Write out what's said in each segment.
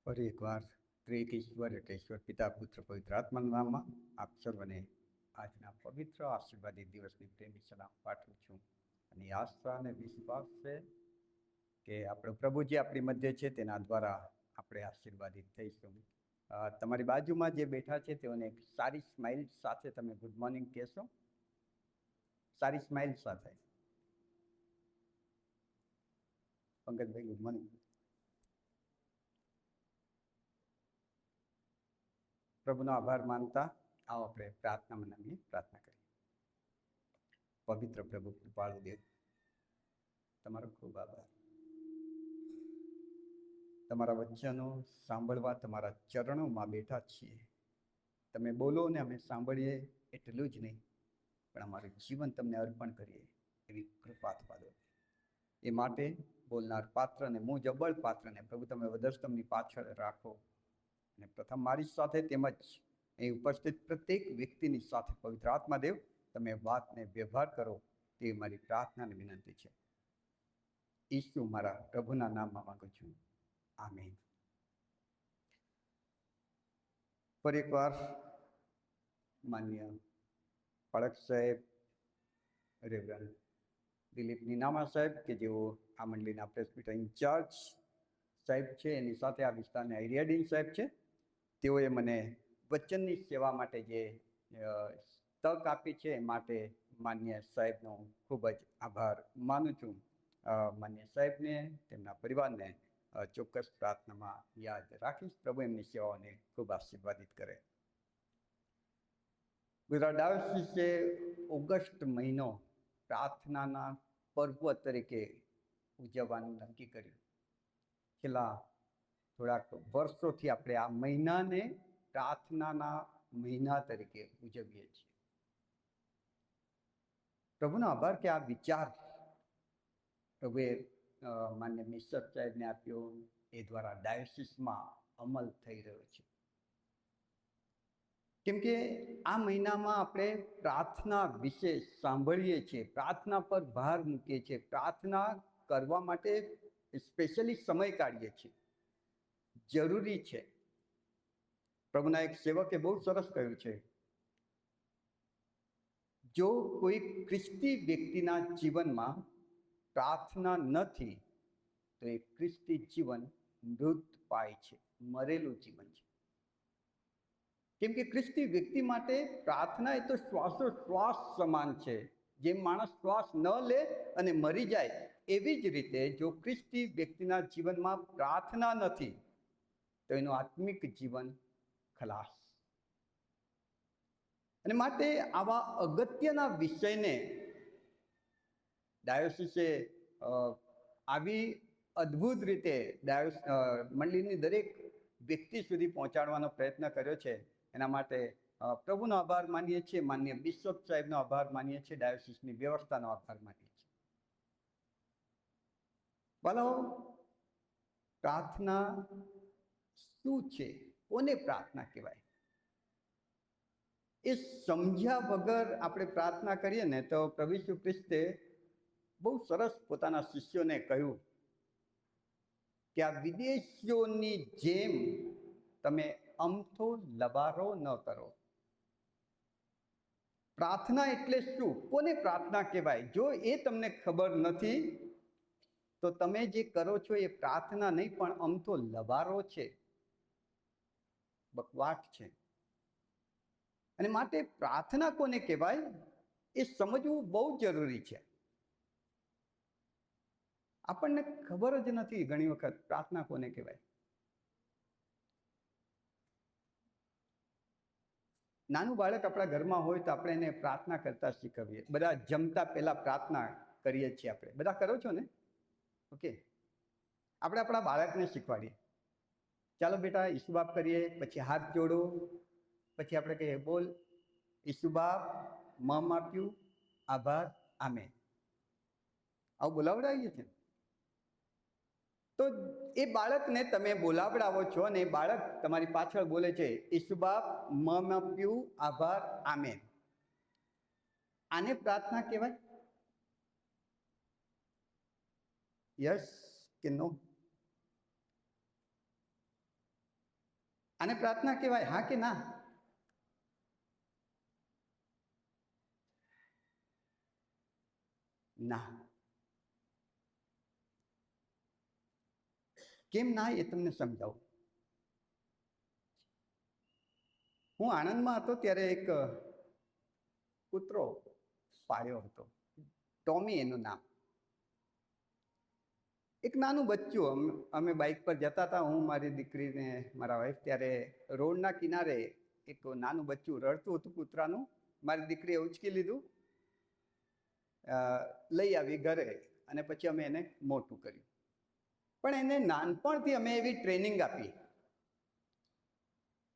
ફરી એકવાર ત્રિએક ઈશ્વર એટલે ઈશ્વર પિતા પુત્ર પવિત્ર આત્માના નામમાં આપ સર્વને આજના પવિત્ર આશીર્વાદી દિવસની પ્રેમી સલામ પાઠવું છું. અને આસ્થા અને વિશ્વાસ છે કે આપણો પ્રભુ જે આપણી મધ્ય છે તેના દ્વારા આપણે આશીર્વાદિત થઈશું. તમારી બાજુમાં જે બેઠા છે તેઓને એક સારી સ્માઇલ સાથે તમે ગુડ મોર્નિંગ કહેશો. સારી સ્માઇલ સાથે. Pankajbhai good morning. પ્રભુનો આભાર માનતા આવો આપણે પ્રાર્થનામાં નામીએ, પ્રાર્થના કરીએ. પવિત્ર પ્રભુ કૃપાળુ દેવ, તમારો ખૂબ આભાર. તમારા વચનો સાંભળવા તમારા ચરણોમાં બેઠા છીએ. તમે બોલો ને અમે સાંભળીએ એટલું જ નહીં, પણ અમારું જીવન તમને અર્પણ કરીએ એવી કૃપા પાડો. એ માટે બોલનાર પાત્રને હું જબળ પાત્રને પ્રભુ તમે વધર્ષ તમની પાછળ રાખો. અને પ્રથમ મારી સાથે તેમજ અહીં ઉપસ્થિત પ્રત્યેક વ્યક્તિની સાથે પવિત્ર આત્માદેવ તમે વાતને વ્યવહાર કરો તે મારી પ્રાર્થના અને વિનંતી છે. ઈસુ મારા પ્રભુના નામમાં માંગુ છું, આમીન. ફરી એકવાર માન્ય પાળક સાહેબ, રેવરન્ડ દિલીપ નીનામા સાહેબ કે જેઓ આ મંડળીના પ્રેસ્બિટર ઇન્ચાર્જ સાહેબ છે, એની સાથે આ વિસ્તારના એરિયાડીન સાહેબ છે, તેઓએ મને વચનની સેવા માટે જે તક આપી છે એ માટે માન્ય સાહેબનો ખૂબ જ આભાર માનું છું. માન્ય સાહેબને, તેમના પરિવારને ચોક્કસ પ્રાર્થનામાં યાદ રાખીશ. પ્રભુ એમની સેવાઓને ખૂબ આશીર્વાદિત કરે. ગુજરાત ડાયોસીસે ઓગસ્ટ મહિનો પ્રાર્થનાના પર્વ તરીકે ઉજવવાનું નક્કી કર્યું. છેલ્લા થોડાક વર્ષોથી આપણે આ મહિનાને પ્રાર્થનાના મહિના તરીકે ઉજવીએ છીએ. પ્રભુનો આભાર કે આ વિચાર પ્રભુએ માન્ય મિસ્ટર સાહેબને આપ્યો, એ દ્વારા ડાયોસીસમાં અમલ થઈ રહ્યો છે. કેમ કે આ મહિનામાં આપણે પ્રાર્થના વિશે સાંભળીએ છીએ, પ્રાર્થના પર ભાર મૂકીએ છીએ, પ્રાર્થના કરવા માટે સ્પેશિયલી સમય કાઢીએ છીએ, જરૂરી છે. પ્રભુના એક સેવકે બહુ સરસ કહ્યું છે, જો કોઈ ખ્રિસ્તી વ્યક્તિના જીવનમાં પ્રાર્થના નથી તો એ ખ્રિસ્તી જીવન મૃત પાય છે, મરેલું જીવન છે. કેમ કે ખ્રિસ્તી વ્યક્તિ માટે પ્રાર્થના એ તો શ્વાસોશ્વાસ સમાન છે. જેમ માણસ શ્વાસ ન લે અને મરી જાય, એવી જ રીતે જો ખ્રિસ્તી વ્યક્તિના જીવનમાં પ્રાર્થના નથી તો એનું આત્મિક જીવન ખલાસ. અને માટે આવા અગત્યના વિષયને ડાયોસીસે આવી અદ્ભુત રીતે મંડળીની દરેક વ્યક્તિ સુધી પહોંચાડવાનો પ્રયત્ન કર્યો છે. એના માટે પ્રભુનો આભાર માનીએ છીએ, માન્ય બિશપ સાહેબનો આભાર માનીએ છીએ, ડાયોસીસની વ્યવસ્થાનો આભાર માનીએ છીએ. બોલો, પ્રાર્થના શું છે? કોને પ્રાર્થના કહેવાય? એ સમજ્યા વગર આપણે પ્રાર્થના કરીએ ને તો પ્રભુ ઈસુ ખ્રિસ્તે બહુ સરસ પોતાના શિષ્યોને કહ્યું કે આ વિદેશીઓની જેમ તમે અમથો લબારો ન કરો. પ્રાર્થના એટલે શું? કોને પ્રાર્થના કહેવાય? જો એ તમને ખબર નથી તો તમે જે કરો છો એ પ્રાર્થના નહીં પણ અમથો લબારો છે, બકવાટ છે. અને માટે પ્રાર્થના કોને કહેવાય એ સમજવું બહુ જરૂરી છે. આપણને ખબર જ નથી ઘણી વખત પ્રાર્થના કોને કહેવાય. નાનું બાળક આપણા ઘરમાં હોય તો આપણે એને પ્રાર્થના કરતા શીખવીએ. બધા જમતા પહેલા પ્રાર્થના કરીએ છીએ. આપણે બધા કરો છો ને? ઓકે, આપણે આપણા બાળકને શીખવાડીએ, ચાલો બેટા ઈસુ બાપ કરીએ, પછી હાથ જોડો, પછી આપણે કહીએ બોલ ઈસુ બાપ મમ આપ્યું, આભાર, આમે. આવું બોલાવડાવીએ છીએ. તો એ બાળકને તમે બોલાવડાવો છો અને એ બાળક તમારી પાછળ બોલે છે ઈસુ બાપ મમ આપ્યું, આભાર, આમે. આને પ્રાર્થના કહેવાય? યસ કે નો? આને પ્રાર્થના કહેવાય? હા કે ના? ના. કેમ ના એ તમને સમજાવું. હું આણંદમાં હતો ત્યારે એક કૂતરો પાળ્યો હતો, ટોમી એનું નામ. એક નાનું બચ્ચું, અમે બાઇક પર જતા હતા, હું, મારી દીકરીને મારા વાઈફ. ત્યારે રોડના કિનારે એક નાનું બચ્ચું રડતું હતું કૂતરાનું. મારી દીકરીએ ઉચકી લીધું, લઈ આવી ઘરે, અને પછી અમે એને મોટું કર્યું. પણ એને નાનપણથી અમે એવી ટ્રેનિંગ આપી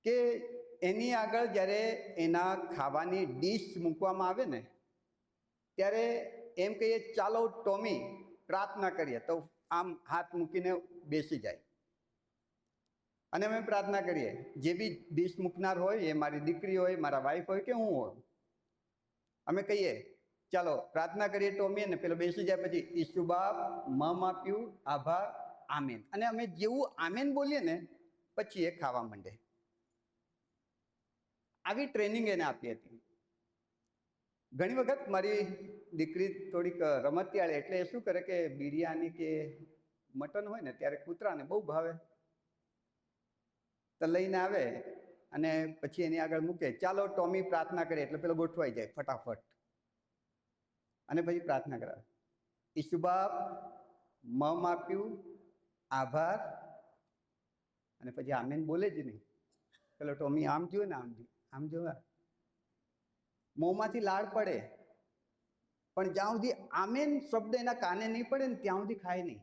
કે એની આગળ જ્યારે એના ખાવાની ડીશ મૂકવામાં આવે ને, ત્યારે એમ કહીએ, ચાલો ટોમી પ્રાર્થના કરીએ, તો આમ હાથ મૂકીને બેસી જાય. અને અમે પ્રાર્થના કરીએ. જે બી ડીશ મૂકનાર હોય, એ મારી દીકરી હોય, મારા વાઈફ હોય કે હું હોય, અમે કહીએ, ચાલો પ્રાર્થના કરીએ ટોમી. ને પેલો બેસી જાય, પછી ઈસુ બાપ, મમ આપ્યું, આભાર, આમેન. અને અમે જેવું આમેન બોલીએ ને, પછી એ ખાવા માંડે. આવી ટ્રેનિંગ એને આપી હતી. ઘણી વખત મારી દીકરી થોડીક રમતિયાળી, એટલે એ શું કરે કે બિરયાની કે મટન હોય ને, ત્યારે કૂતરાને બહુ ભાવે, તો લઈને આવે અને પછી એની આગળ મૂકે, ચાલો ટોમી પ્રાર્થના કરે. એટલે પેલો ગોઠવાઈ જાય ફટાફટ, અને પછી પ્રાર્થના કરાવે, ઈસુ બાપ, મમ આપ્યું, આભાર, અને પછી આમેન બોલે જ નહીં. પેલો ટોમી આમ જોયું ને, આમ જોવા, મોંમાંથી લાળ પડે, પણ જ્યાં સુધી આમેન શબ્દ એના કાને નહીં પડે ને, ત્યાં સુધી ખાય નહીં.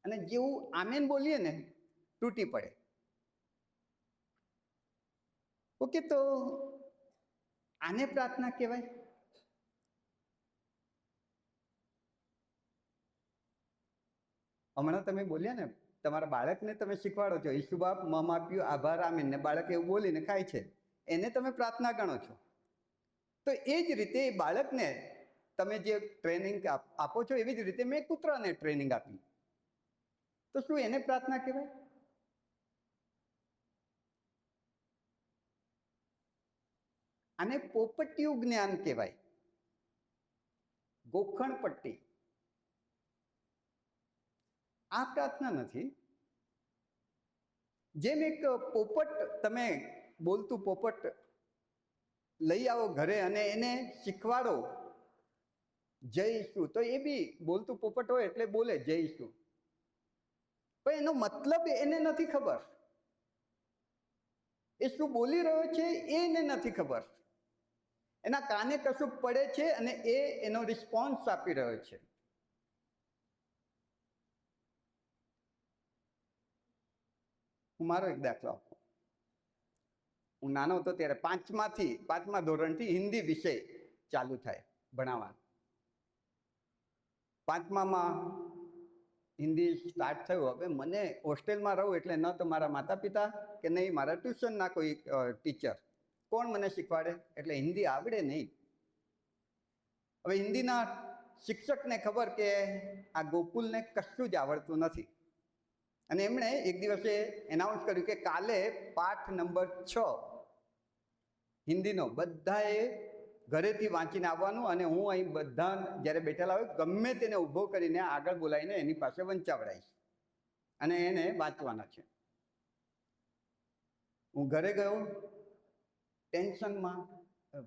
અને જેવું આમેન બોલીએ ને, તૂટી પડે. ઓકે, તો આને પ્રાર્થના કહેવાય? હમણાં તમે બોલ્યા ને, તમારા બાળકને તમે શીખવાડો છો, ઈસુ બાપ, મમ આપ્યું, આભાર, આમીન, ને બાળક એવું બોલીને ખાય છે, એને તમે પ્રાર્થના ગણો છો. તો એ જ રીતે બાળકને તમે જે ટ્રેનિંગ આપો છો, એવી જ રીતે મેં કૂતરાને ટ્રેનિંગ આપી. તો શું એને પ્રાર્થના કહેવાય? આને પોપટિયું જ્ઞાન કહેવાય, ગોખણ પટ્ટી. આ પ્રાર્થના નથી. જેમ એક પોપટ, તમે બોલતું પોપટ લઈ આવો ઘરે અને એને શીખવાડો જય ઈસુ, તો એ બી બોલતું પોપટ હોય એટલે બોલે જય ઈસુ, પણ એનો મતલબ એને નથી ખબર. એ શું બોલી રહ્યો છે એ એને નથી ખબર. એના કાને કશું પડે છે અને એ એનો રિસ્પોન્સ આપી રહ્યો છે. હું મારો એક દાખલો આપું. હું નાનો હતો ત્યારે પાંચમા ધોરણથી હિન્દી વિષય ચાલુ થાય ભણાવવાનું. પાંચમામાં હિન્દી સ્ટાર્ટ થયું. હવે મને હોસ્ટેલમાં રહું એટલે ન તો મારા માતા પિતા કે નહીં મારા ટ્યુશનના કોઈ ટીચર, કોણ મને શીખવાડે? એટલે હિન્દી આવડે નહીં. હવે હિન્દીના શિક્ષકને ખબર કે આ ગોકુલને કશું જ આવડતું નથી, અને એમણે એક દિવસે એનાઉન્સ કર્યું કે કાલે પાઠ નંબર 6 હિન્દીનો બધાએ ઘરેથી વાંચીને આવવાનું, અને હું અહીં બધા જ્યારે બેઠેલા હોય ગમે તેને ઊભો કરીને આગળ બોલાવીને એની પાસે વંચાવડાવીશ, અને એને વાંચવાના છે. હું ઘરે ગયો ટેન્શનમાં,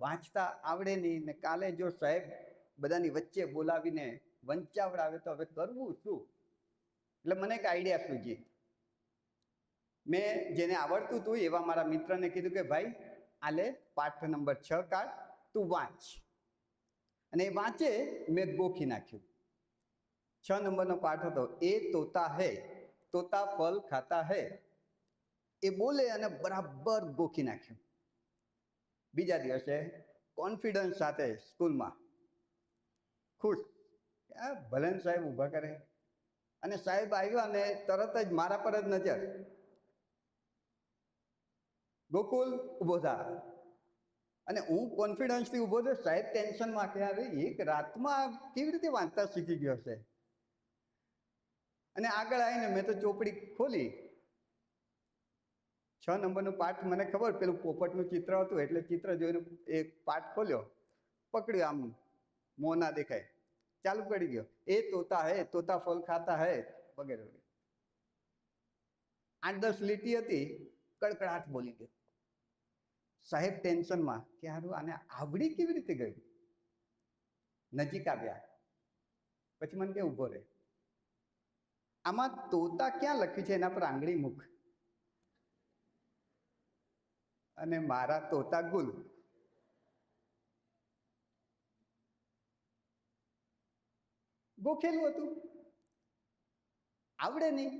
વાંચતા આવડે નહીં, ને કાલે જો સાહેબ બધાની વચ્ચે બોલાવીને વંચાવડાવે તો હવે કરવું શું? એટલે મને એક આઈડિયા સૂજી. મેં જેને આવડતું હતું એવા મારા મિત્રને કીધું કે ભાઈ આલે પાઠ નંબર 6 કાઢ, તું વાંચ. અને એ વાંચે, મેં ગોખી નાખ્યું. 6 નંબરનો પાઠ હતો, એ તોતા હૈ, તોતા ફલ ખાતા હૈ. એ બોલે અને બરાબર ગોખી નાખ્યું. બીજા દિવસે કોન્ફિડન્સ સાથે સ્કૂલમાં ખુશ, ભલે સાહેબ ઊભા કરે. અને સાહેબ આવ્યા ને તરત જ મારા પર જ નજર, ગોકુલ ઊભો થા. અને હું કોન્ફિડન્સથી ઊભો થયો. સાહેબ ટેન્શનમાં કે અરે એક રાતમાં કેવી રીતે વાંચતા શીખી ગયો છે. અને આગળ આવીને મેં તો ચોપડી ખોલી 6 નંબરનું પાઠ મને ખબર, પેલું પોપટનું ચિત્ર હતું એટલે ચિત્ર જોઈને એક પાઠ ખોલ્યો, પકડ્યો, આમ મોં ના દેખાય, ચાલુ પડી ગયો, એ તોતા હે, તોતા ફળ ખાતા હે વગેરે વગેરે. 8-10 લીટી હતી, કડકડાટ બોલી ગયો. સાહેબ ટેન્શનમાં કે હારું આને આવડી કેવી રીતે ગયું. નજીક આવ્યા પછી મને કે ઊભો રહે, આમાં તોતા ક્યાં લખ્યું છે, એના પર આંગળી મૂક. અને મારા તોતા ગુલ. ગોખેલું હતું, આવડે નહીં,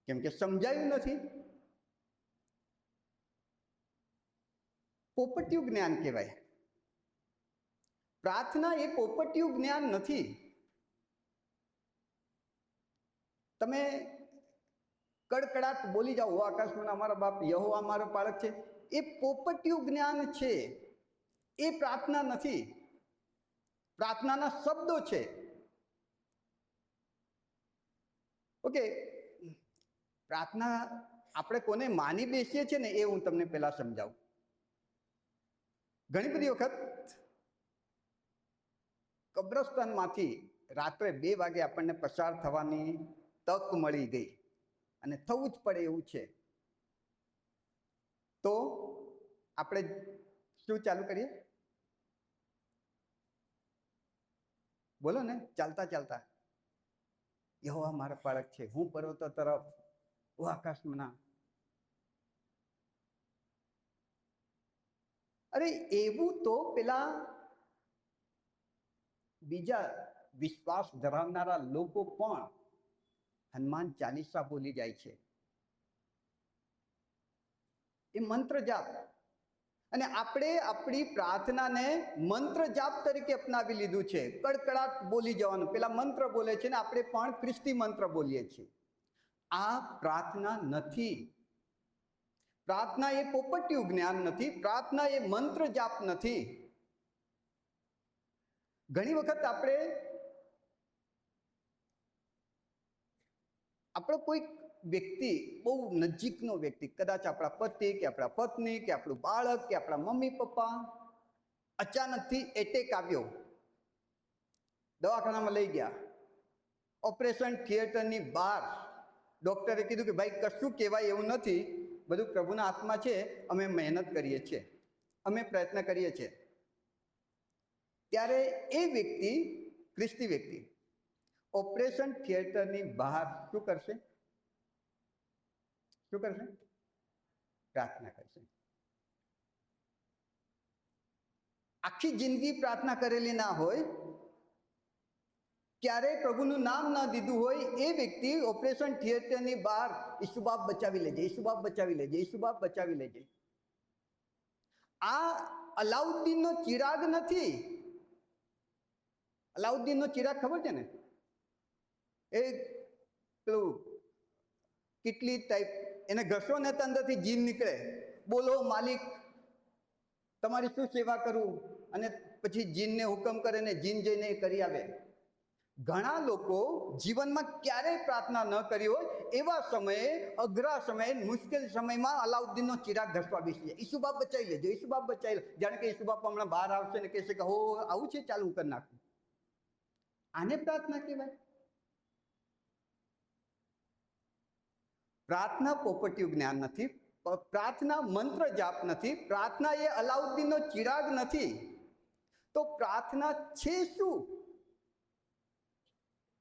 કેમ કે સમજાયું નથી. પોપટિયું જ્ઞાન કહેવાય. પ્રાર્થના એ પોપટિયું જ્ઞાન નથી. તમે કડકડાટ બોલી જાઓ, આકાશમાં અમારા બાપ, યહોવા અમારો પાળક છે, એ પોપટિયું જ્ઞાન છે, એ પ્રાર્થના નથી. પ્રાર્થનાના શબ્દો છે. ઓકે, પ્રાર્થના આપણે કોને માની બેસીએ છીએ ને એ હું તમને પહેલા સમજાવું. ઘણી બધી વખત કબ્રસ્તાનમાંથી રાત્રે 2 વાગે આપણને પસાર થવાની તક મળી ગઈ અને થવું જ પડે એવું છે, તો આપણે શું ચાલુ કરીએ? બોલો ને, ચાલતા ચાલતા, યહોવા મારા પાળક છે, હું પર્વતો તરફ, હું આકાશમાં. અરે એવું તો પેલા બીજા વિશ્વાસ ધરાવનારા લોકો પણ હનુમાન ચાલીસા બોલી જાય છે. એ મંત્ર જાપ. અને આપણે આપણી પ્રાર્થનાને મંત્ર જાપ તરીકે અપનાવી લીધું છે. કડકડાટ બોલી જવાનું, પેલા મંત્ર બોલે છે ને આપણે પણ ખ્રિસ્તી મંત્ર બોલીએ છીએ. આ પ્રાર્થના નથી. પ્રાર્થના એ પોપટિયું જ્ઞાન નથી. પ્રાર્થના એ મંત્ર જાપ નથી. ઘણી વખત આપણો કોઈ વ્યક્તિ, બહુ નજીકનો વ્યક્તિ, કદાચ આપણા પતિ કે આપણા પત્ની કે આપણું બાળક કે આપણા મમ્મી પપ્પા, અચાનકથી એટેક આવ્યો, દવાખાનામાં લઈ ગયા, ઓપરેશન થિયેટરની બહાર ડોક્ટરે કીધું કે ભાઈ કશું કહેવાય એવું નથી, બધું પ્રભુના હાથમાં છે, અમે મહેનત કરીએ છીએ, અમે પ્રયત્ન કરીએ છીએ. ત્યારે એ વ્યક્તિ, ખ્રિસ્તી વ્યક્તિ, ઓપરેશન થિયેટરની બહાર શું કરશે? શું કરશે? પ્રાર્થના કરશે. આખી જિંદગી પ્રાર્થના કરેલી ના હોય, ક્યારેય પ્રભુનું નામ ના દીધું હોય, એ વ્યક્તિ ઓપરેશન થિયેટરની બહાર ઈસુ બાપ બચાવી લેજે, ઈસુ બાપ બચાવી લેજે, ઈસુ બાપ બચાવી લેજે. આ અલાઉદ્દીનનો ચિરાગ નથી. અલાઉદ્દીનનો ચિરાગ ખબર છે ને? એ પેલું કેટલી ટાઈપ, એને ઘસો ને તો અંદરથી જીન નીકળે, બોલો માલિક તમારી શું સેવા કરું, અને પછી જીનને હુકમ કરે ને જીન જઈને એ કરી આવે. ઘણા લોકો જીવનમાં ક્યારેય પ્રાર્થના ન કરી હોય, એવા સમયે, અઘરા સમયે, મુશ્કેલ સમયમાં અલાઉદ્દીનનો ચિરાગ ઘસવા બેસી જાય, ઈસુ બાપ બચાવી લેજો, ઈસુ બાપ બચાવી લે. જાણે કે ઈસુ બાપ હમણાં બહાર આવશે ને કહેશે કે હો આવું છે, ચાલુ કરી નાખું. આને પ્રાર્થના કહેવાય? પ્રાર્થના પોપટિયું જ્ઞાન નથી. પ્રાર્થના મંત્ર જાપ નથી. પ્રાર્થના એ અલાઉદ્દીનનો ચિરાગ નથી. તો પ્રાર્થના છે શું?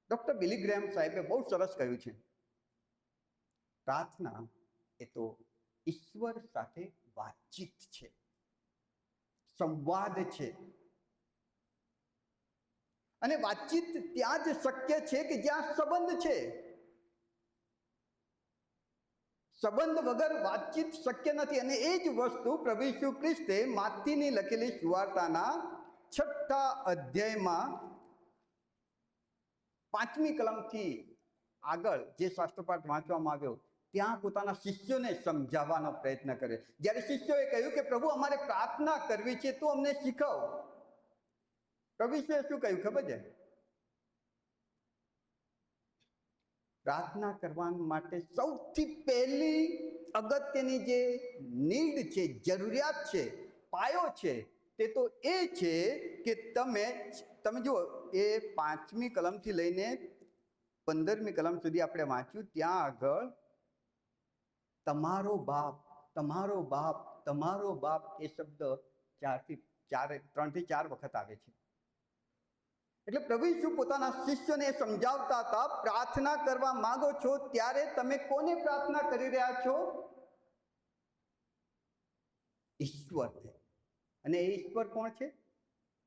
ડોક્ટર બિલી ગ્રેહામ સાહેબે બહુ સરસ કહ્યું છે, પ્રાર્થના એ તો ઈશ્વર સાથે વાતચીત છે, સંવાદ છે. અને વાતચીત ત્યાં જ શક્ય છે કે જ્યાં સંબંધ છે. સંબંધ વગર વાતચીત શક્ય નથી. અને એ જ વસ્તુ પ્રભુ ઈસુ ખ્રિસ્તે માથીની લખેલી સુવાર્તાના 6ઠા અધ્યાયમાં 5મી કલમથી આગળ જે શાસ્ત્રપાઠ વાંચવામાં આવ્યો, ત્યાં પોતાના શિષ્યોને સમજાવવાનો પ્રયત્ન કર્યો. જ્યારે શિષ્યોએ કહ્યું કે પ્રભુ અમારે પ્રાર્થના કરવી છે તો અમને શીખવ. પ્રભુ ઈસુએ શું કહ્યું ખબર છે? પ્રાર્થના કરવા માટે સૌથી પહેલી અગત્યની જે નીડ છે, જરૂરિયાત છે, પાયો છે, તે તો એ છે કે તમે જુઓ, એ 5મી કલમથી લઈને 15મી કલમ સુધી આપણે વાંચ્યું, ત્યાં આગળ તમારો બાપ, તમારો બાપ, તમારો બાપ એ શબ્દ 3 થી 4 વખત આવે છે. એટલે પ્રભુ ઈસુ પોતાના શિષ્યોને સમજાવતા હતા, પ્રાર્થના કરવા માંગો છો ત્યારે તમે કોને પ્રાર્થના કરી રહ્યા છો? ઈશ્વરને. અને એ ઈશ્વર કોણ છે?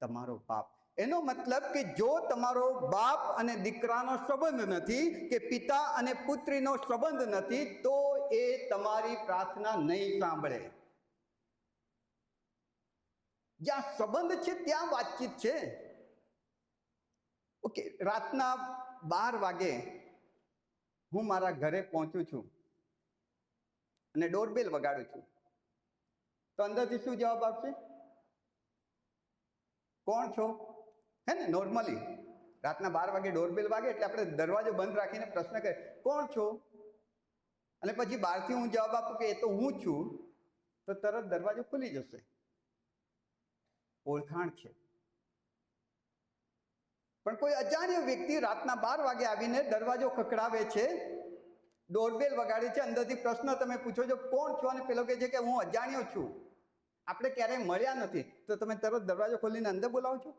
તમારો બાપ. એનો મતલબ કે જો તમારો બાપ અને દીકરાનો સંબંધ નથી, કે પિતા અને પુત્રીનો સંબંધ નથી, તો એ તમારી પ્રાર્થના નહીં સાંભળે. જ્યાં સંબંધ છે ત્યાં વાતચીત છે. ઓકે, રાતના 12 વાગે હું મારા ઘરે પહોંચું છું અને ડોરબેલ વગાડું છું, તો અંદરથી શું જવાબ આપશે? કોણ છો? હે ને, નોર્મલી રાતના 12 વાગે ડોરબેલ વાગે એટલે આપણે દરવાજો બંધ રાખીને પ્રશ્ન કરીએ, કોણ છો? અને પછી બહારથી હું જવાબ આપું કે એ તો હું છું, તો તરત દરવાજો ખુલી જશે. ઓળખાણ છે. પણ કોઈ અજાણ્યો વ્યક્તિ રાતના 12 વાગે આવીને દરવાજો ખખડાવે છે, ડોરબેલ વગાડે છે, અંદરથી પ્રશ્ન તમે પૂછો છો કોણ છો, અને પેલો કહે છે કે હું અજાણ્યો છું, આપણે ક્યારેય મળ્યા નથી, તો તમે તરત દરવાજો ખોલીને અંદર બોલાવો છો?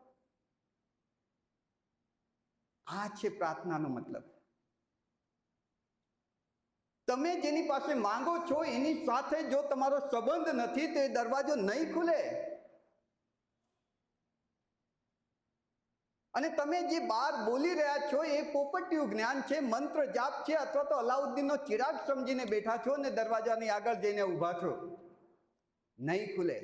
આ છે પ્રાર્થનાનો મતલબ. તમે જેની પાસે માંગો છો એની સાથે જો તમારો સંબંધ નથી તો એ દરવાજો નહીં ખુલે. અને તમે જે બહાર બોલી રહ્યા છો એ પોપટિયું જ્ઞાન છે, મંત્ર જાપ છે, અથવા તો અલાઉદ્દીનનો ચિરાગ સમજીને બેઠા છો અને દરવાજાની આગળ જઈને ઊભા છો, નહીં ખુલે.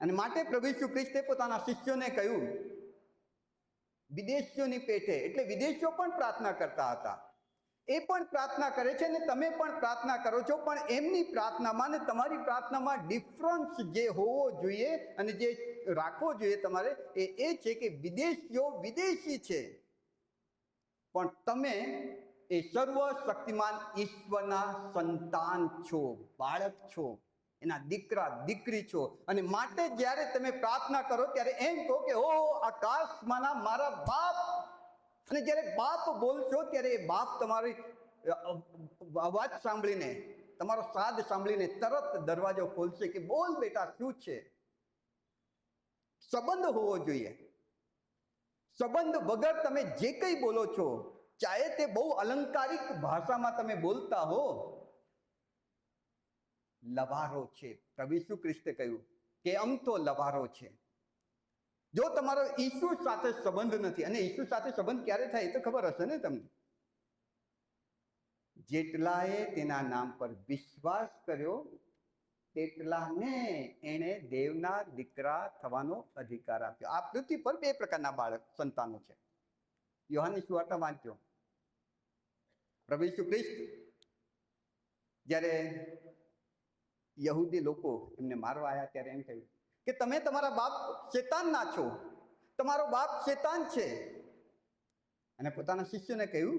અને માટે પ્રભુ ઈસુ ખ્રિસ્તે પોતાના શિષ્યોને કહ્યું, વિદેશીઓની પેઠે, એટલે વિદેશીઓ પણ પ્રાર્થના કરતા હતા, એ પણ પ્રાર્થના કરે છે અને તમે પણ પ્રાર્થના કરો છો, પણ એમની પ્રાર્થનામાં અને તમારી પ્રાર્થનામાં ડિફરન્સ જે હોવો જોઈએ અને જે રાખવો જોઈએ તમારે, એ છે કે વિદેશીઓ વિદેશી છે, પણ તમે એ સર્વશક્તિમાન ઈશ્વરના સંતાન છો, બાળક છો, એના દીકરા દીકરી છો. અને માટે જ્યારે તમે પ્રાર્થના કરો ત્યારે એમ કહો કે ઓ આકાશમાંના મારા બાપ. અને જ્યારે બાપ બોલશો ત્યારે એ બાપ તમારી અવાજ સાંભળીને, તમારો સાદ સાંભળીને તરત દરવાજો ખોલશે કે બોલ બેટા, શું છે? સંબંધ હોવો જોઈએ. સંબંધ વગર તમે જે કંઈ બોલો છો, ચાહે તે બહુ અલંકારિક ભાષામાં તમે બોલતા હો, લવારો છે. પ્રભુ ઈસુ ખ્રિસ્તે કહ્યું કે આમ તો લવારો છે. જો તમારો ઈસુ સાથે સંબંધ નથી, અને ઈસુ સાથે સંબંધ ક્યારે થાય એ તો ખબર હશે ને તમને, જેટલાએ તેના નામ પર વિશ્વાસ કર્યો તેટલાને એણે દેવના દીકરા થવાનો અધિકાર આપ્યો. આ પૃથ્વી પર 2 પ્રકારના બાળક સંતાનો છે. યોહાનની સુવાર્તા વાંચજો. પ્રભુ ઈસુ ખ્રિસ્ત જ્યારે યહૂદી લોકો એમને મારવા આવ્યા ત્યારે એમ કહ્યું કે તમે તમારા બાપ શેતાનના છો, તમારો બાપ શેતાન છે. અને પોતાના શિષ્યોને કહ્યું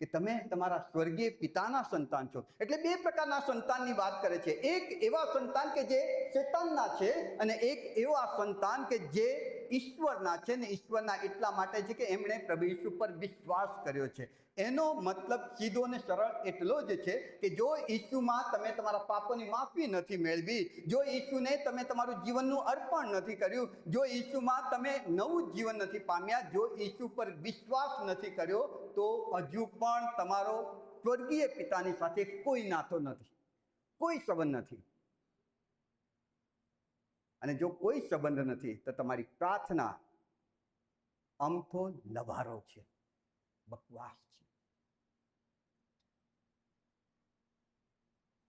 કે તમે તમારા સ્વર્ગીય પિતાના સંતાન છો. એટલે 2 પ્રકારના સંતાનની વાત કરે છે. એક એવા સંતાન કે જે શેતાનના છે, અને એક એવા સંતાન કે જે ઈશ્વરના છે. ને ઈશ્વરના એટલા માટે છે કે એમણે પ્રભુ ઈસુ પર વિશ્વાસ કર્યો છે. એનો મતલબ સીધો અને સરળ એટલો જ છે કે જો ઈસુમાં તમે તમારા પાપોની માફી નથી મેળવી, જો ઈસુને તમે તમારું જીવનનું અર્પણ નથી કર્યું, જો ઈસુમાં તમે નવું જીવન નથી પામ્યા, જો ઈસુ પર વિશ્વાસ નથી કર્યો, તો હજુ પણ તમારો સ્વર્ગીય પિતાની સાથે કોઈ નાતો નથી, કોઈ સંબંધ નથી. અને જો કોઈ સંબંધ નથી તો તમારી પ્રાર્થના અમથો લવારો છે, બકવાસ છે.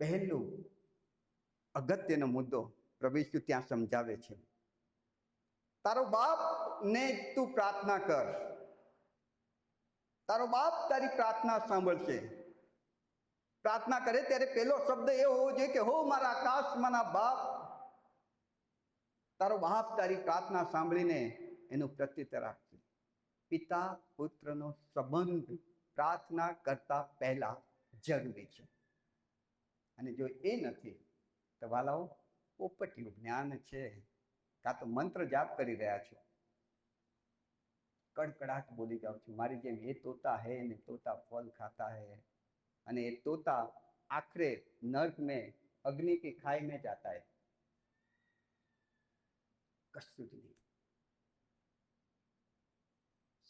પહેલો અગત્યનો મુદ્દો પ્રભુ ઈસુ ત્યાં સમજાવે છે. તારો બાપ ને તું પ્રાર્થના કર, તારો બાપ તારી પ્રાર્થના સાંભળશે. પ્રાર્થના કરે ત્યારે પહેલો શબ્દ એ હોવો જોઈએ કે હો મારા આકાશમાંના બાપ. તારો બાપ તારી પ્રાર્થના સાંભળીને એનું પ્રત્યુત્તર આપશે. પિતા પુત્રનો સંબંધ પ્રાર્થના કરતા પહેલા જરૂરી છે. અને જો એ નથી તો વાલાઓ પોપટિયું જ્ઞાન છે, કાં તો મંત્ર જાપ કરી રહ્યા છો, કડકડાટ બોલી જાઉં છું મારી જેમ એ તોતા હે ને તોતા ફલ ખાતા હે, અને એ तोता आखिरे नर्क में अग्नि की खाई में जाता है। कशुं ज नहीं।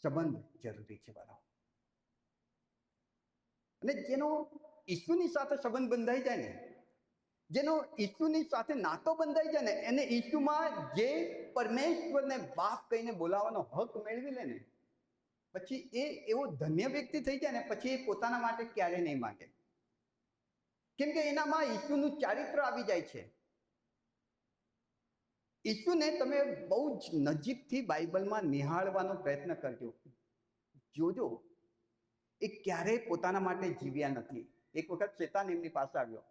संबंध जरूरी है वाला, અને જેનો ઈસુની સાથે સંબંધ બંધાઈ જાય ને, જેનો ઈસુની સાથે નાતો બંધાઈ જાય ને, એને ઈસુમાં જે પરમેશ્વરને બાપ કહીને બોલાવવાનો હક મેળવી લે ને, પછી એ એવો ધન્ય વ્યક્તિ થઈ જાય ને, પછી એ પોતાના માટે ક્યારે નહીં માંગે, કેમ કે એનામાં ઈસુનું ચારિત્ર આવી જાય છે। ઈસુને તમે બહુ જ નજીકથી બાઇબલમાં નિહાળવાનો પ્રયત્ન કરજો, જોજો એ ક્યારેય પોતાના માટે જીવ્યા નથી। એક વખત શેતાન એમની પાસે આવ્યો,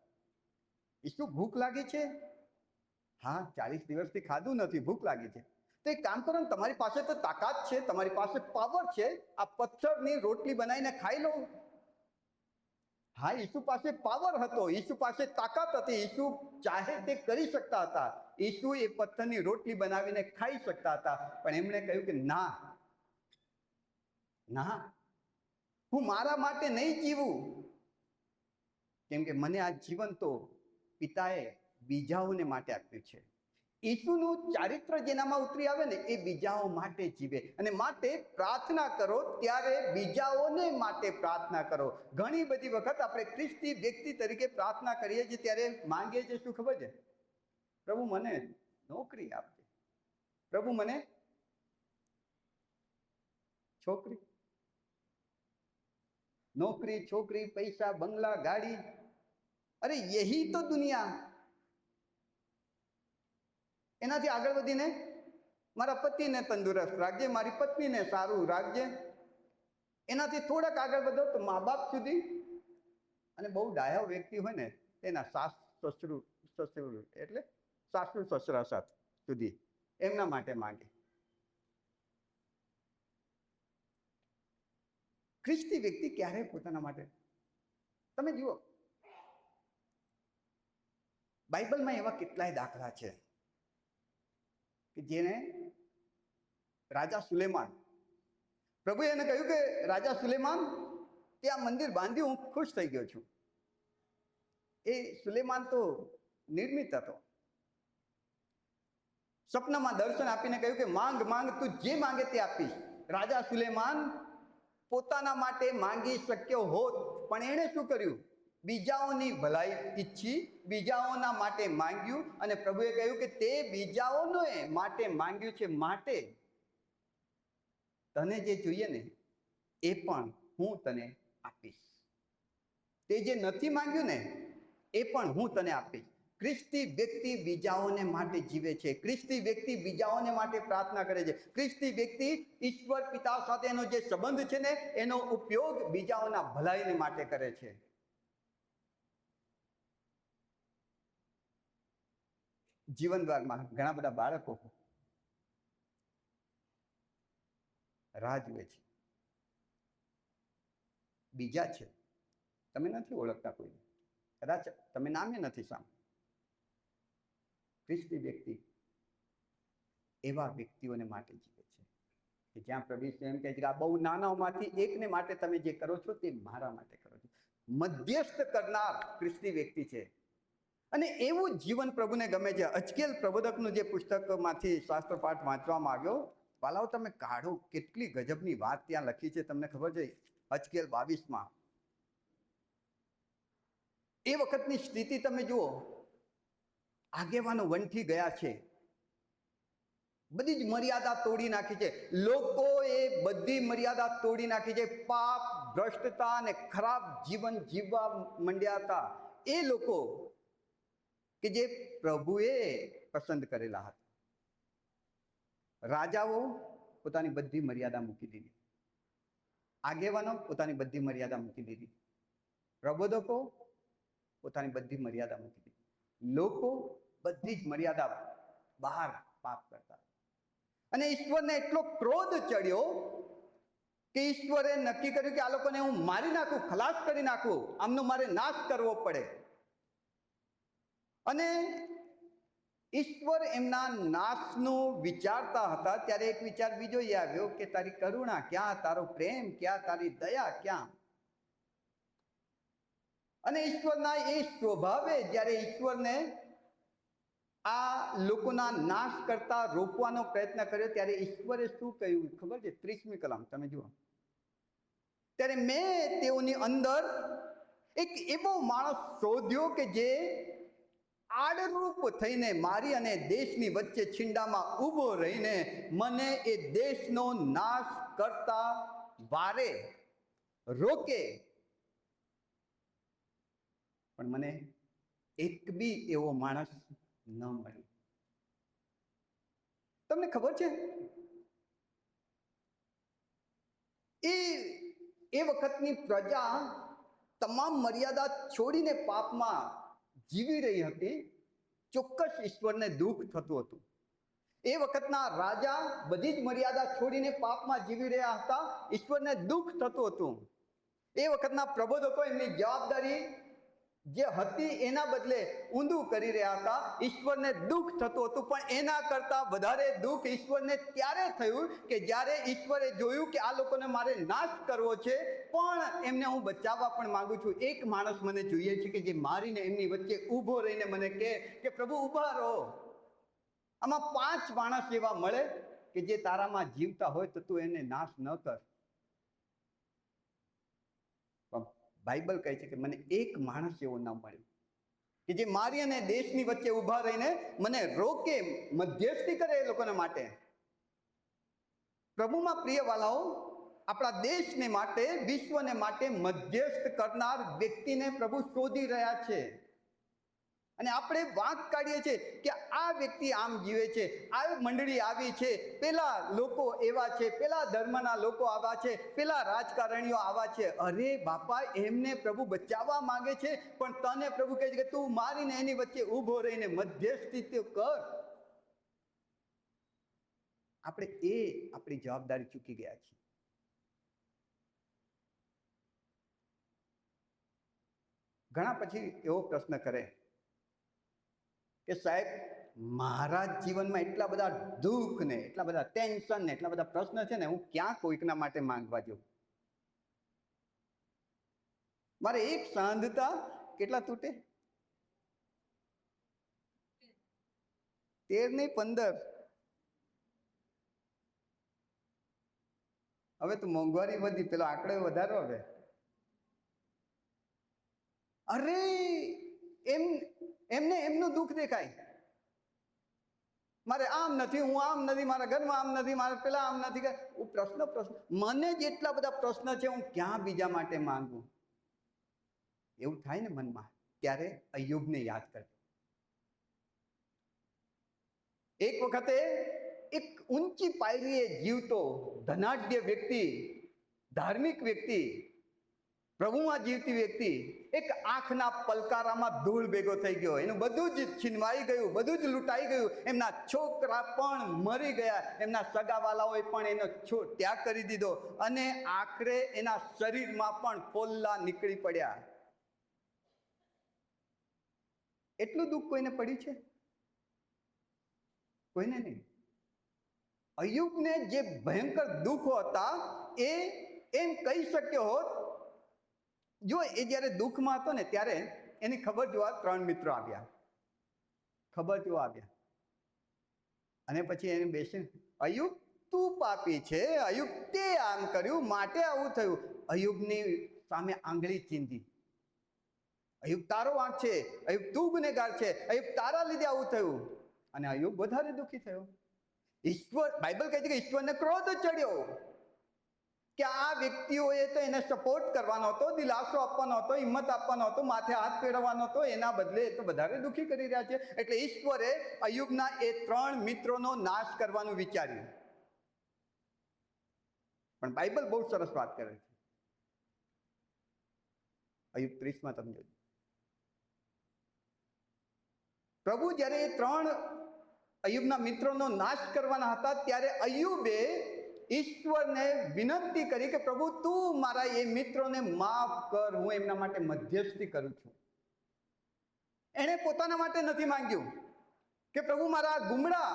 ઈસુ ભૂખ લાગી છે? હા, 40 દિવસથી ખાધું નથી, ભૂખ લાગી છે। તો એક કામ કરો ને, તમારી પાસે તો તાકાત છે, તમારી પાસે પાવર છે, આ પથ્થરની રોટલી બનાવીને ખાઈ લો। હા, ઈસુ પાસે પાવર હતો, ઈસુ પાસે તાકાત હતી, ઈસુ ચાહે તે કરી શકતા હતા, ઈસુ એ પથ્થરની રોટલી બનાવીને ખાઈ શકતા હતા, પણ એમણે કહ્યું કે ના ના, હું મારા માટે નહીં જીવું, કેમ કે મને આ જીવન તો પિતાએ બીજાઓને માટે આપ્યું છે। ઈસુનું ચારિત્ર જેનામાં ઉતરી આવે ને, એ બીજાઓ માટે જીવે, અને માટે પ્રાર્થના કરો ત્યારે બીજાઓને માટે પ્રાર્થના કરો। ઘણી બધી વખત આપણે ખ્રિસ્તી વ્યક્તિ તરીકે પ્રાર્થના કરીએ છીએ ત્યારે માંગીએ છીએ શું ખબર છે? પ્રભુ મને નોકરી આપજે, પ્રભુ મને છોકરી, नौकरी, छोकरी, पैसा, बंगला, गाड़ी, अरे यही तो दुनिया। एनाथी आगळ वधीने मारा पतिने तंदुरस्त राखजे, मारी पत्नीने सारू राखजे। एनाथी थोड़ाक आगळ वधो तो माँ बाप सुधी, अने बहु डाया व्यक्ति होय ने तेना सास ससरू ससरू एटले सासू ससरा साथ सुधी एमना माटे मांगे। ख्रिस्ती व्यक्ति क्यारे पोताना माटे, तमे जुओ बाइबल में एवा केटलाय दाखला छे कि जेने राजा सुलेमान, प्रभुए एने कह्युं के राजा सुलेमान ते आ मंदिर बांध्युं, हूँ खुश थई गयो छुं। ए सुलेमान तो निर्मित हतो, सपनामां दर्शन आपीने कह्युं के मांग मांग, तू जे मांगे ते आपीश। राजा सुलेमान પોતાના માટે માંગી શક્યો હોત, પણ એણે શું કર્યું? બીજાઓની ભલાઈ ઈચ્છી, બીજાઓના માટે માંગ્યું, અને પ્રભુએ કહ્યું કે તે બીજાઓને માટે માંગ્યું છે, માટે તને જે જોઈએ ને એ પણ હું તને આપીશ, તે જે નથી માંગ્યું ને એ પણ હું તને આપીશ। ખ્રિસ્તી વ્યક્તિ બીજાઓને માટે જીવે છે, ખ્રિસ્તી વ્યક્તિ બીજાઓને માટે પ્રાર્થના કરે છે, ખ્રિસ્તી વ્યક્તિ ઈશ્વર પિતા સાથેનો જે સંબંધ છે ને એનો ઉપયોગ બીજાઓના ભલાઈને માટે કરે છે। જીવનભરમાં ઘણા બધા બાળકો રાહ જુએ છે, બીજા છે, તમે નથી ઓળખતા કોઈને, કદાચ તમે નામે નથી સાંભળ્યું। ખ્રિસ્તી વ્યક્તિ એવા વ્યક્તિઓને માટે જીવે છે કે જ્યાં પ્રભુ એમ કહે છે કે આ બહુ નાનાઓમાંથી એકને માટે તમે જે કરો છો તે મારા માટે કરો છો। મધ્યસ્થ કરનાર ખ્રિસ્તી વ્યક્તિ છે, અને એવું જીવન પ્રભુને ગમે છે। અજકેલ પ્રબોધકનું જે પુસ્તકમાંથી શાસ્ત્ર પાઠ વાંચવામાં આવ્યો, વાલાઓ તમે કાઢો, કેટલી ગજબની વાત ત્યાં લખી છે, તમને ખબર છે? અજકેલ 22માં એ વખતની સ્થિતિ તમે જુઓ, આગેવાનો વંઠી ગયા છે, બધી જ મર્યાદા તોડી નાખી છે, લોકોએ બધી મર્યાદા તોડી નાખી છે, પાપ, ભ્રષ્ટતા અને ખરાબ જીવન જીવવા માંડ્યા હતા એ લોકો કે જે પ્રભુએ પસંદ કરેલા હતા। રાજાઓ પોતાની બધી મર્યાદા મૂકી દીધી, આગેવાનો પોતાની બધી મર્યાદા મૂકી દીધી, પ્રબોધકો પોતાની બધી મર્યાદા મૂકી દીધી, લોકો બધી જ મર્યાદા બહાર પાપ કરતા, અને ઈશ્વરને એટલો ક્રોધ ચડ્યો કે ઈશ્વરે નક્કી કર્યું કે આ લોકોને હું મારી નાખું, ખલાસ કરી નાખું, આમનો મારે નાશ કરવો પડે। અને ઈશ્વર એમના નાશનું વિચારતા હતા ત્યારે એક વિચાર બીજો એ આવ્યો કે તારી કરુણા ક્યાં, તારો પ્રેમ ક્યાં, તારી દયા ક્યાં? અને ઈશ્વરના એ સ્વભાવે જ્યારે ઈશ્વરને આ લોકોના નાશ કરતા રોકવાનો પ્રયત્ન કર્યો ત્યારે ઈશ્વરે શું કહ્યું ખબર છે? 30મી કલમ તમે જુઓ. ત્યારે મેં તેઓની અંદર એક એવો માણસ શોધ્યો કે જે આડરૂપ થઈને મારી અને દેશની વચ્ચે છીંડામાં ઊભો રહીને મને એ દેશનો નાશ કરતા વારે, રોકે. પણ મને એક બી એવો માણસ ન મળ્યો. તમને ખબર છે એ વખતની પ્રજા તમામ મર્યાદા છોડીને પાપમાં જીવી રહી હતી. ચોક્કસ ઈશ્વરને દુઃખ થતું હતું. એ વખતના રાજા બધી જ મર્યાદા છોડીને પાપમાં જીવી રહ્યા હતા. ઈશ્વરને દુઃખ થતું હતું. એ વખતના પ્રબોધકો એમની જવાબદારી જે હતી એના બદલે ઊંધું કરી રહ્યા હતા. ઈશ્વરને દુઃખ થતું હતું. પણ એના કરતા વધારે દુઃખ ઈશ્વરને ત્યારે થયું કે જ્યારે ઈશ્વરે જોયું કે આ લોકોને મારે નાશ કરવો છે, પણ એમને હું બચાવવા પણ માંગુ છું. એક માણસ મને જોઈએ છે કે જે મારીને એમની વચ્ચે ઊભો રહીને મને કહે કે પ્રભુ ઊભા રહો. આમાં 5 માણસ એવા મળે કે જે તારામાં જીવતા હોય તો તું એને નાશ ન કર. બાઇબલ કહે છે કે મને એક માણસ એવો ન મળ્યો કે જે મારી અને દેશની વચ્ચે ઊભા રહીને મને રોકે, મધ્યસ્થી કરે એ લોકોના માટે. પ્રભુમાં પ્રિયવાલાઓ, આપણા દેશને માટે, વિશ્વને માટે મધ્યસ્થ કરનાર વ્યક્તિને પ્રભુ શોધી રહ્યા છે. અને આપણે વાંક કાઢીએ છીએ કે આ વ્યક્તિ આમ જીવે છે, આ મંડળી આવી છે, પેલા લોકો એવા છે, પેલા ધર્મના લોકો આવા છે, પેલા રાજકારણીઓ આવા છે. અરે બાપા, એમને પ્રભુ બચાવવા માંગે છે, પણ તને પ્રભુ કહે છે કે તું મારીને એની વચ્ચે ઊભો રહીને મધ્યસ્થી કર. આપણે આપણી જવાબદારી ચૂકી ગયા છીએ. ઘણા પછી એવો પ્રશ્ન કરે કે સાહેબ, મારા જીવનમાં એટલા બધા દુઃખ ને એટલા બધા ટેન્શન ને એટલા બધા પ્રશ્ન છે ને, હું ક્યાં કોઈકના માટે માંગવા જાઉં? મારે એક સાંધતા કેટલા તૂટે? 13 નહીં 15. હવે તો મોંઘવારી વધી, પેલો આંકડો વધારો. હવે અરે એમને એમનું દુઃખ દેખાય. મારે આમ નથી, હું આમ નથી, મારા ઘરમાં આમ નથી, મારે પેલા આમ નથી. પ્રશ્ન મને જેટલા બધા પ્રશ્ન છે, હું ક્યાં બીજા માટે માંગુ? એવું થાય ને મનમાં. ત્યારે અય્યુબને યાદ કરજો. એક વખતે એક ઊંચી પાયરીએ જીવતો ધનાઢ્ય વ્યક્તિ, ધાર્મિક વ્યક્તિ, પ્રભુમાં જીવતી વ્યક્તિ એક આંખના પલકારામાં ધૂળ ભેગો થઈ ગયો. એનું બધું જ છીનવાઈ ગયું, બધું જ લૂંટાઈ ગયું. એમના છોકરા પણ મરી ગયા, એમના સગાવાલાઓએ પણ એનો ત્યાગ કરી દીધો, અને આખરે એના શરીરમાં પણ ફોલ્લા નીકળી પડ્યા. એટલું દુઃખ કોઈને પડ્યું છે? કોઈને નહીં. અય્યુબને જે ભયંકર દુઃખો હતા એ એમ કહી શક્યો હોત. જો એ જ્યારે દુઃખમાં હતો ને ત્યારે એની ખબર જોવા 3 મિત્રો આવ્યા. ખબર જોવા આવ્યા અને પછી એને બેસીને, અય્યુબ તું પાપી છે, અય્યુબ તે આમ કર્યું માટે આવું થયું. અય્યુબની સામે આંગળી ચીંધી. અય્યુબ તારો વાંક છે, અય્યુબ તું ગુનેગાર છે, અય્યુબ તારા લીધે આવું થયું. અને અય્યુબ વધારે દુઃખી થયો. બાઇબલ કહે છે કે ઈશ્વરને ક્રોધ ચડ્યો કે આ વ્યક્તિઓએ તો એને સપોર્ટ કરવાનો હતો, દિલાસો આપવાનો હતો, હિંમત આપવાનો હતો, માથે હાથ ફેરવવાનો હતો, એના બદલે એ તો વધારે દુઃખી કરી રહ્યા છે. એટલે ઈશ્વરે અય્યુબના એ 3 મિત્રોનો નાશ કરવાનું વિચાર્યું. પણ બાઇબલ બહુ સરસ વાત કરે છે. અય્યુબ 30માં તમે જોજો. પ્રભુ જ્યારે એ 3 અય્યુબના મિત્રોનો નાશ કરવાના હતા ત્યારે અય્યુબે ઈશ્વરને વિનંતી કરી કે પ્રભુ તું મારા એ મિત્રોને માફ કર, હું એમના માટે મધ્યસ્થી કરું છું. એણે પોતાના માટે નથી માંગ્યું કે પ્રભુ મારા ગુમડા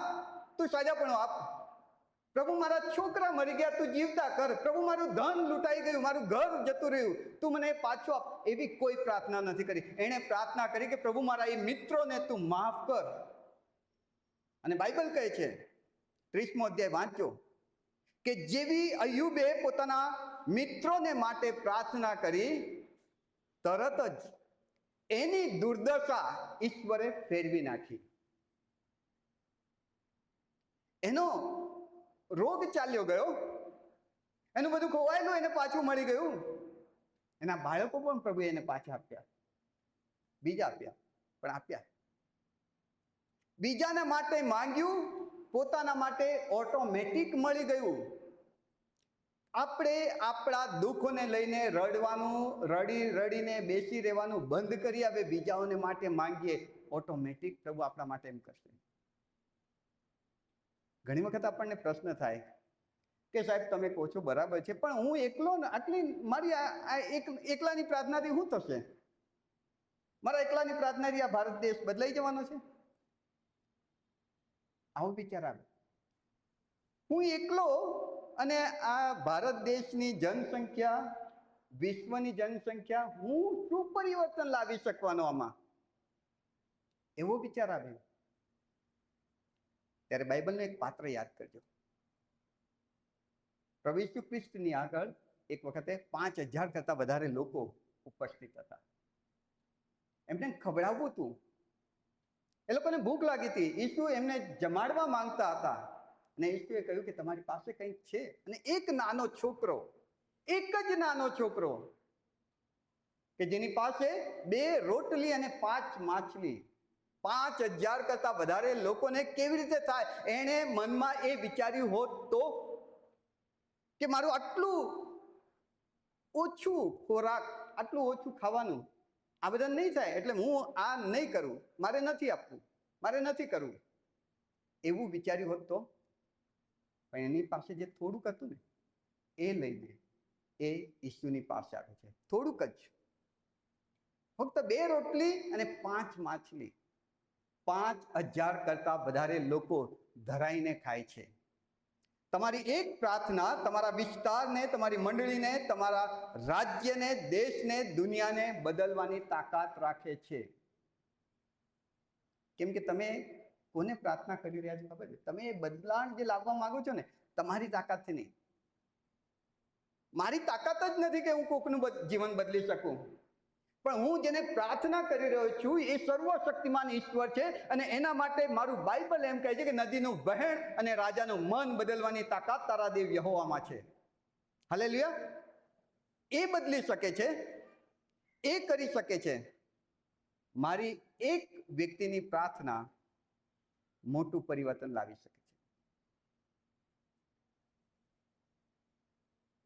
તું સાજાપણું આપ, પ્રભુ મારા છોકરા મરી ગયા તું જીવતા કર, પ્રભુ મારું ધન લૂંટાઈ ગયું, મારું ઘર જતું રહ્યું તું મને પાછું આપ. એવી કોઈ પ્રાર્થના નથી કરી. એણે પ્રાર્થના કરી કે પ્રભુ મારા એ મિત્રોને તું માફ કર. અને બાઇબલ કહે છે 30મો અધ્યાય વાંચો કે જેવી અય્યુબે પોતાના મિત્રોને માટે પ્રાર્થના કરી, તરત જ એની દુર્દશા ઈશ્વરે ફેરવી નાખી. એનો રોગ ચાલ્યો ગયો, એનું બધું ખોવાયેલું એને પાછું મળી ગયું. એના બાળકો પણ પ્રભુએ એને પાછા આપ્યા, બીજા આપ્યા, પણ આપ્યા. બીજાના માટે માંગ્યું, પોતાના માટે ઓટોમેટિક મળી ગયું. આપણે આપણા દુઃખોને લઈને રડીને બેસી રહેવાનું બંધ કરી હવે બીજાઓને માટે માંગીએ, ઓટોમેટિક પ્રભુ આપણા માટે એમ કરશે. ઘણી વખત આપણને પ્રશ્ન થાય કે સાહેબ તમે કહો છો બરાબર છે, પણ હું એકલો આટલી મારી એકલાની પ્રાર્થનાથી શું થશે? મારા એકલાની પ્રાર્થનાથી આ ભારત દેશ બદલાઈ જવાનો છે? આવો વિચાર આવે. હું એકલો અને આ ભારત દેશની જનસંખ્યા, વિશ્વની જનસંખ્યા, હું શું પરિવર્તન લાવી શકવાનો આમાં? એવો વિચાર આવે. ત્યારે બાઇબલનું એક પાત્ર યાદ કરજો. પ્રભુ ઈસુ ખ્રિસ્તની આગળ એક વખતે 5000 કરતા વધારે લોકો ઉપસ્થિત હતા. એમને ખવડાવવું હતું, એ લોકોને ભૂખ લાગી હતી. ઈસુ એમને જમાડવા માંગતા હતા અને ઈસુએ કહ્યું કે તમારી પાસે કંઈક છે? અને એક નાનો છોકરો, એક જ નાનો છોકરો કે જેની પાસે 2 રોટલી અને 5 માછલી, 5000 કરતા વધારે લોકોને કેવી રીતે થાય? એણે મનમાં એ વિચાર્યું હોત તો કે મારું આટલું ઓછું ખોરાક, આટલું ઓછું ખાવાનું આ બધા નહીં થાય, એટલે હું આ નહીં કરું, મારે નથી આપવું, મારે નથી કરવું, એવું વિચાર્યું હોત તો? પણ એની પાસે જે થોડુંક હતું ને એ લઈને એ ઈસુની પાસે આવે છે. થોડુંક જ, ફક્ત 2 રોટલી અને 5 માછલી, 5000 કરતા વધારે લોકો ધરાઈને ખાય છે. તમારી એક પ્રાર્થના તમારા વિસ્તારને, તમારી મંડળીને, તમારા રાજ્યને, દેશને, દુનિયાને બદલવાની તાકાત રાખે છે. કેમ કે તમે કોને પ્રાર્થના કરી રહ્યા છો ખબર છે? તમે એ બદલાણ જે લાવવા માંગો છો ને, તમારી તાકાતથી નહીં. મારી તાકાત જ નથી કે હું કોકનું જીવન બદલી શકું, પણ હું જેને પ્રાર્થના કરી રહ્યો છું એ સર્વશક્તિમાન ઈશ્વર છે. અને એના માટે મારું બાઇબલ એમ કહે છે કે નદીનું વહેણ અને રાજાનું મન બદલવાની તાકાત તારા દેવ યહોવામાં છે. હાલેલુયા! એ બદલી શકે છે, એ કરી શકે છે. મારી એક વ્યક્તિની પ્રાર્થના મોટું પરિવર્તન લાવી શકે છે.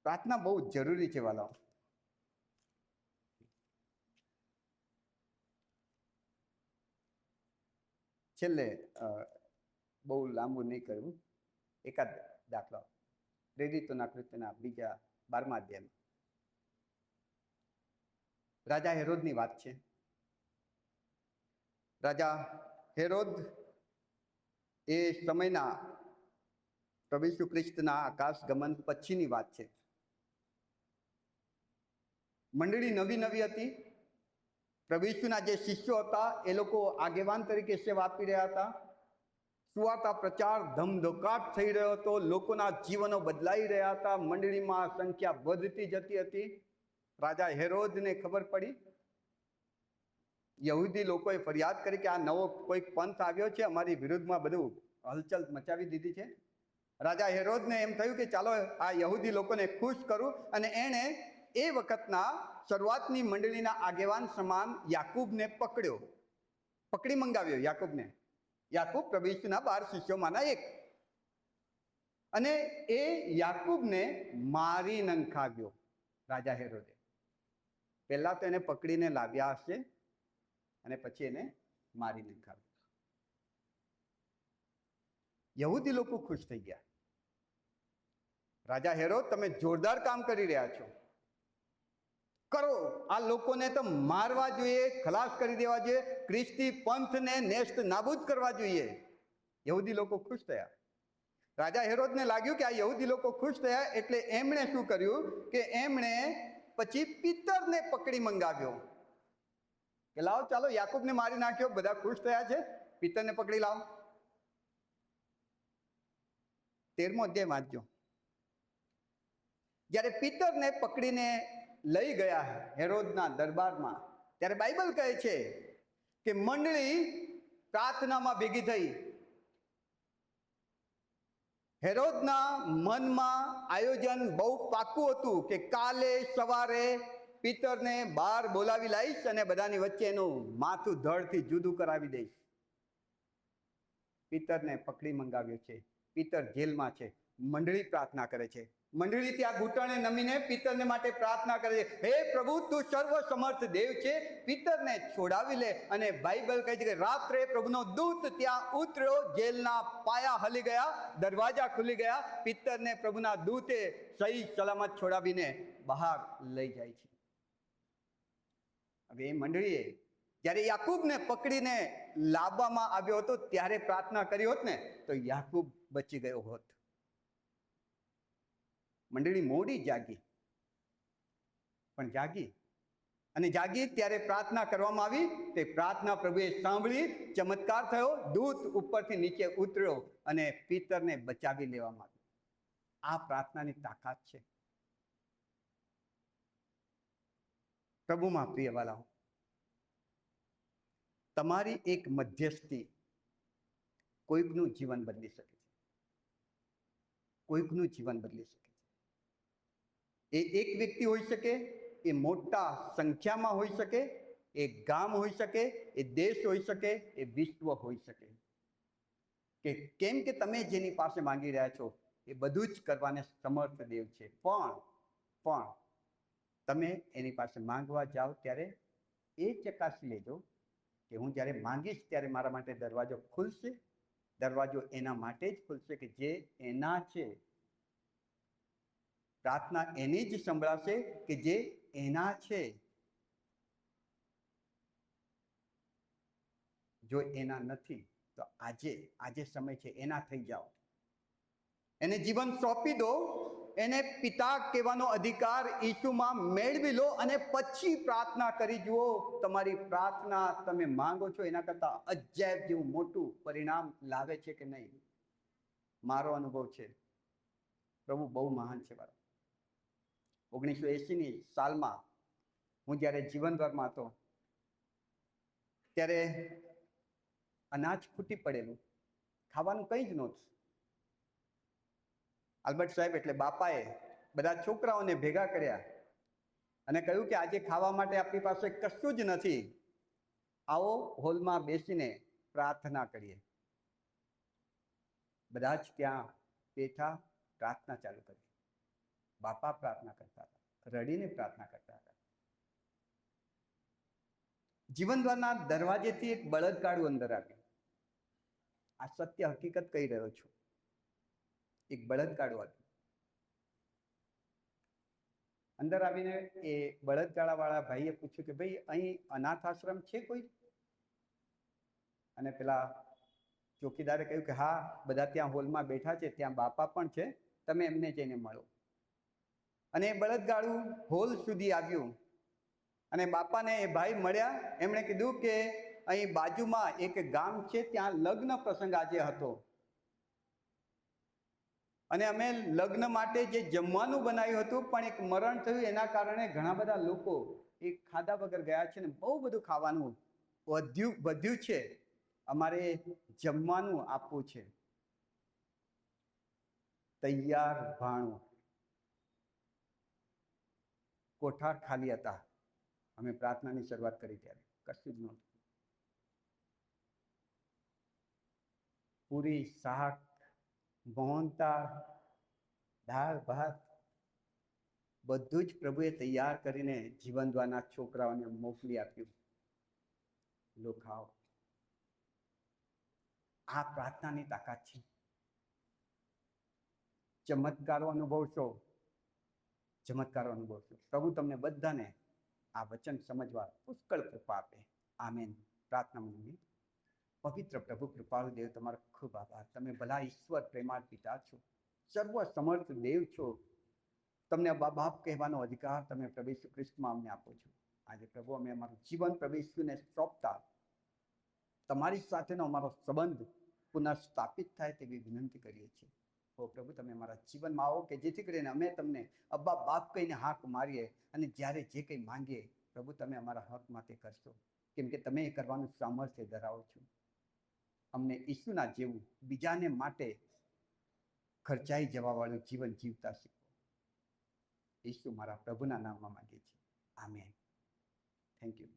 પ્રાર્થના બહુ જરૂરી છે વાલાઓ. છેલ્લે બહુ લાંબુ નહીં કરવું, એકાદ દાખલો. પ્રેરિતોના કૃત્યના 12મા અધ્યાયમાં રાજા હેરોદની વાત છે. રાજા હેરોદ એ સમયના પ્રભુ ઈસુ ખ્રિસ્તના આકાશ ગમન પછીની વાત છે. મંડળી નવી હતી. પ્રભુ ઈસુના જે શિષ્યો હતા એ લોકો આગેવાન તરીકે સેવા આપી રહ્યા હતા. સુવાર્તા પ્રચાર ધમધોકાટ થઈ રહ્યો હતો, લોકોના જીવનો બદલાઈ રહ્યા હતા, મંડળીમાં સંખ્યા વધતી જતી હતી. રાજા હેરોદને ખબર પડી. યહૂદી લોકોએ ફરિયાદ કરી કે આ નવો કોઈક પંથ આવ્યો છે, અમારી વિરુદ્ધમાં બધું હલચલ મચાવી દીધી છે. રાજા હેરોદને એમ થયું કે ચાલો આ યહૂદી લોકોને ખુશ કરું, અને એણે એ વખતના શરૂઆતની મંડળીના આગેવાન સમાન યાકૂબને પકડી મંગાવ્યો. યાકૂબ પ્રભુ ઈસુના 12 શિષ્યોમાંના એક. અને એ યાકૂબને મારી નંખાવ્યો રાજા હેરોદે. પહેલા તો એને પકડીને લાવ્યા હશે અને પછી એને મારી નંખાવ્યો. યહૂદી લોકો ખુશ થઈ ગયા. રાજા હેરોદ, તમે જોરદાર કામ કરી રહ્યા છો, કરો, આ લોકોને તો મારવા જોઈએ, ખલાસ કરી દેવા જોઈએ, ખ્રિસ્તી પંથને નેસ્ત નાબૂદ કરવા જોઈએ. યહૂદી લોકો ખુશ થયા. રાજા હેરોદને લાગ્યું કે આ યહૂદી લોકો ખુશ થયા, એટલે એમણે શું કર્યું કે એમણે પછી પિત્તરને પકડી મંગાવ્યો કે લાવો, ચાલો યાકૂબને મારી નાખ્યો, બધા ખુશ થયા છે, પિત્તરને પકડી લાવો. 13મો અધ્યાય વાંચજો. જ્યારે પિત્તરને પકડીને લઈ ગયા હેરોદના દરબારમાં, ત્યારે બાઇબલ કહે છે કે મંડળી પ્રાર્થનામાં ભેગી થઈ. હેરોદના મનમાં આયોજન બહુ પાક્કું હતું કે કાલે સવારે પિત્તરને બહાર બોલાવી લાવીશ અને બધાની વચ્ચે એનું માથું ધડથી જુદું કરાવી દઈશ. પિત્તરને પકડી મંગાવ્યો છે. પિત્તર જેલમાં છે. મંડળી પ્રાર્થના કરે છે. મંડળી ત્યાં ઘૂંટણે નમીને પિત્તરને માટે પ્રાર્થના કરે છે, હે પ્રભુ, તું સર્વ સમર્થ દેવ છે, પિત્તરને છોડાવી લે. અને બાઇબલ કહે છે કે રાત્રે પ્રભુનો દૂત ત્યાં ઉતર્યો, જેલના પાયા હલી ગયા, દરવાજા ખુલી ગયા, પિત્તરને પ્રભુના દૂતે સહી સલામત છોડાવીને બહાર લઈ જાય છે. હવે એ મંડળીએ જ્યારે યાકૂબને પકડીને લાવવામાં આવ્યો હતો ત્યારે પ્રાર્થના કરી હોત ને તો યાકૂબ બચી ગયો હોત. મંડળી મોડી જાગી, પણ જાગી, અને જાગી ત્યારે પ્રાર્થના કરવામાં આવી. તે પ્રાર્થના પ્રભુએ સાંભળી, ચમત્કાર થયો, દૂત ઉપરથી નીચે ઉતર્યો અને પિત્તરને બચાવી લેવામાં આવ્યો. આ પ્રાર્થનાની તાકાત છે. પ્રભુમાં પ્રિય વાલાઓ, તમારી એક મધ્યસ્થી કોઈકનું જીવન બદલી શકે છે. કોઈકનું જીવન બદલી શકે છે. એ એક વ્યક્તિ હોઈ શકે, એ મોટા સંખ્યામાં હોઈ શકે, એ ગામ હોઈ શકે, એ દેશ હોઈ શકે, એ વિશ્વ હોઈ શકે. કેમ કે તમે જેની પાસે માંગી રહ્યા છો એ બધું જ કરવાને સમર્થ દેવ છે. પણ તમે એની પાસે માંગવા જાઓ ત્યારે એ ચકાસી લેજો કે હું જ્યારે માંગીશ ત્યારે મારા માટે દરવાજો ખુલશે. દરવાજો એના માટે જ ખુલશે કે જે એના છે. પ્રાર્થના એની જ સંભળાશે કે જે એના છે. જો એના નથી તો આજે સમય છે, એના થઈ જાઓ. એને જીવન સોંપી દો. એને પિતા કહેવાનો અધિકાર ઈસુમાં મેળવી લો અને પછી પ્રાર્થના કરી જુઓ. તમારી પ્રાર્થના તમે માંગો છો એના કરતા અજાયબ જેવું મોટું પરિણામ લાવે છે કે નહીં. મારો અનુભવ છે. પ્રભુ બહુ મહાન છે. 1980ની સાલમાં હું જ્યારે જીવનભરમાં હતો ત્યારે અનાજ ખૂટી પડેલું, ખાવાનું કંઈ જ નહોતું. આલ્બર્ટ સાહેબ એટલે બાપાએ બધા છોકરાઓને ભેગા કર્યા અને કહ્યું કે આજે ખાવા માટે આપણી પાસે કશું જ નથી, આવો હોલમાં બેસીને પ્રાર્થના કરીએ. બધા જ ત્યાં બેઠા પ્રાર્થના ચાલુ કરી. બાપા પ્રાર્થના કરતા હતા, રડીને પ્રાર્થના કરતા હતા. જીવનદ્વારના દરવાજેથી એક બળદગાડું અંદર આવ્યું. આ સત્ય હકીકત કહી રહ્યો છું. એક બળદગાડું આવ્યું. અંદર આવીને એ બળદગાડાવાળા ભાઈએ પૂછ્યું કે ભાઈ અહીં અનાથ આશ્રમ છે કોઈ? અને પેલા ચોકીદારે કહ્યું કે હા, બધા ત્યાં હોલમાં બેઠા છે, ત્યાં બાપા પણ છે, તમે એમને જઈને મળો. અને એ બળદગાડું હોલ સુધી આવ્યું અને બાપાને એ ભાઈ મળ્યા. એમણે કીધું કે અહીં બાજુમાં એક ગામ છે, ત્યાં લગ્ન પ્રસંગ આજે હતો અને અમે લગ્ન માટે જે જમવાનું બનાવ્યું હતું પણ એક મરણ થયું, એના કારણે ઘણા બધા લોકો એ ખાધા વગર ગયા છે ને બહુ બધું ખાવાનું વધ્યું છે. અમારે જમવાનું આપવું છે. તૈયાર ભાણું, કોઠાર ખાલી હતા. અમે પ્રાર્થનાની શરૂઆત કરી ત્યારે કશું જ નહોતું. પૂરી, શાક, મોહનતા, દાળ ભાત બધું જ પ્રભુએ તૈયાર કરીને જીવનદ્વારના છોકરાઓને મોકલી આપ્યું. લો ખાઓ. આ પ્રાર્થનાની તાકાત છે. ચમત્કારો અનુભવશો. પ્રભુ તમને બધાને આ વચન સમજવા પુષ્કળ કૃપા આપે. આમેન. પ્રાર્થના મંગી. પવિત્ર પ્રભુ કૃપાળુ દેવ, તમારો ખૂબ આભાર. તમે ભલા ઈશ્વર, પ્રેમાળ પિતા છો, સર્વ સમર્થ દેવ છો. તમને બાપ કહેવાનો અધિકાર તમે પ્રભુ ઈસુ ખ્રિસ્તમાં અમને આપો છો. આજે પ્રભુ અમે અમારું જીવન પ્રભુ ઈસુને સોંપતા તમારી સાથેનો અમારો સંબંધ પુનઃસ્થાપિત થાય તેવી વિનંતી કરીએ છીએ. ઓ પ્રભુ, તમે અમારા જીવનમાં આવો કે જેથી કરીને અમે તમને અબ્બા બાપ કહીને હાક મારીએ અને જ્યારે જે કંઈ માંગીએ પ્રભુ તમે અમારા હક માટે કરશો, કેમ કે તમે એ કરવાનું સામર્થ્ય ધરાવો છો. અમને ઈસુના જેવું બીજાને માટે ખર્ચાઈ જવાવાળું જીવન જીવતા શીખવો. ઈસુ મારા પ્રભુના નામમાં માંગીએ છીએ. આમેન. Thank you.